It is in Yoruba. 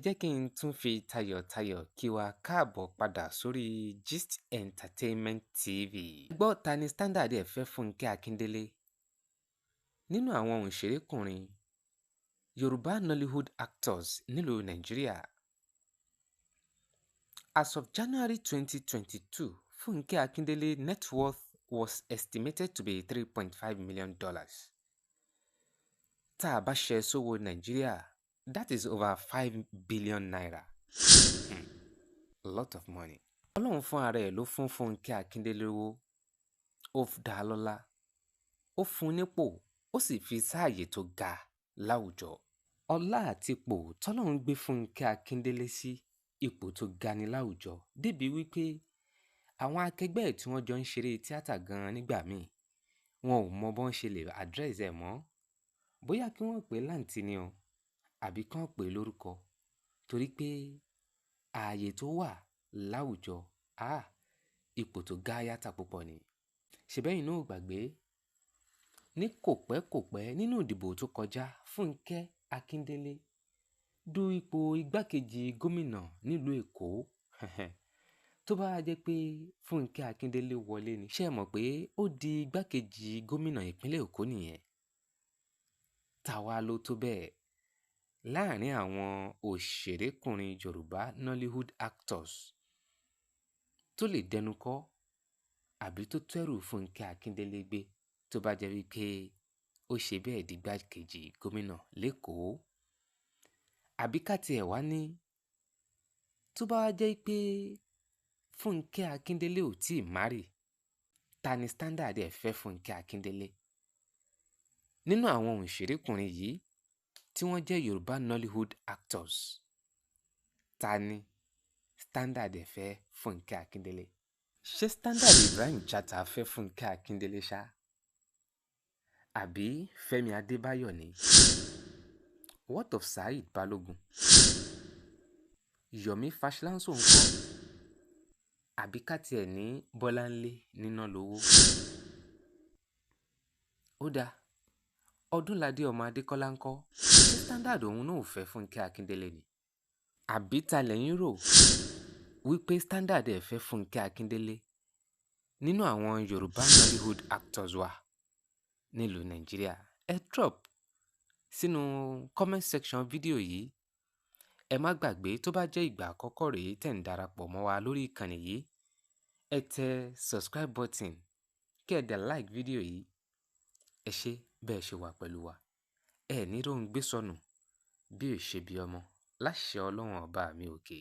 Jẹ́ kí n tún fi tayọ̀tayọ̀ kí wa káàbọ̀ padà sórí Gist Entertainment TV. Gbọ́ ta ni standard ẹ̀ fẹ́ Funke Akindele? Nínú àwọn òǹṣerékùnrin Yoruba Nollywood actors nílùú Nàìjíríà. As of January 2022, Funke Akindele net worth was estimated to be $3.5 million. Tá a bá ṣe sówó Nàìjíríà, that is over 5 billion naira. A lot of money. Ọlọ́run fún ara ẹ̀ ló fún Funke Akindele owó. Ó dá a lọ́lá. Ó fún nípò, ó sì fi sáàyè tó ga láwùjọ. Ọlá àti ipò tọ́lọ́run gbé Funke Akindele sí ipò tó ga ní láwùjọ débi wípé àwọn akẹgbẹ́ ẹ̀ tí wọ́n jọ ń ṣeré tíátà gan-an nígbà míì wọn ò mọ bọ́n ṣe lè address ẹ̀ mọ́. Bóyá kí wọ́n pè é láǹtí ni o àbí kán pè é lórúkọ torí pé ààyè tó wà láwùjọ ipò tó ga yàtà púpọ̀ ni. Ṣèbẹ́yìn náà ò gbàgbé ní kòpẹ́kòpẹ́ nínú ìdìbò tó kọjá Funke Akindele du ipò igbákejì gómìnà nílùú Èkó. Tó bá jẹ́ pé Funke Akindele wọlé ni ṣé ẹ mọ̀ pé ó di igbákejì gómìnà ìpínlẹ̀ Èkó nìyẹn. Tàwa ló tó bẹ́ẹ̀ láàrin àwọn òṣèrékùnrin Yoruba Nollywood actors tó lè dẹnu kọ́ àbí tó tẹ́rù Funke Akindele gbé tó bá jẹ́ wípé ó ṣe bẹ́ẹ̀ di igbákejì gómìnà lÉkòó. Àbí ká tiẹ̀ wá ní tó bá wá jẹ́ pé Funke Akindele ò tíì marry, ta ni standard ẹ̀ fẹ́ Funke Akindele? Nínú àwọn òǹṣerékùnrin yìí tí wọ́n jẹ́ Yoruba Nollywood actors, ta ni standard ẹ̀ fẹ́ Funke Akindele? Ṣé standard Ibrahim Chatta fẹ́ Funke Akindele ṣá? Àbí Fẹ́mi Adébáyọ̀ ni? What of Saheed Balogun? Yomi Fashlanso ńkọ́? Àbí ká tiẹ̀ ní Bọ́láńlé Nínálowó? Ó dáa, Ọdúnladé ọmọ Adékọ́lá ńkọ́? Ṣé standard òun náà ò fẹ́ Funke Akindele ni? Àbí ta lẹ̀yin rò wípé standard ẹ̀ fẹ́ Funke Akindele nínú àwọn Yoruba Nollywood actors wa nílùú Nàìjíríà? Ẹ drop sínú comment section fídíò yìí. Ẹ má gbàgbé tó bá jẹ́ ìgbà àkọ́kọ́ rèé tẹ̀ ń darapọ̀ mọ́ wa lórí ìkànnì yìí, ẹ tẹ subscribe button kí ẹ dẹ̀ like fídíò yìí. Ẹ ṣé bẹ́ẹ̀ ṣe wà pẹ̀lú wa. Ẹ ní róhun gbé sọnù bí ò ṣe bí ọmọ láṣẹ Ọlọ́run ọba mi òkè.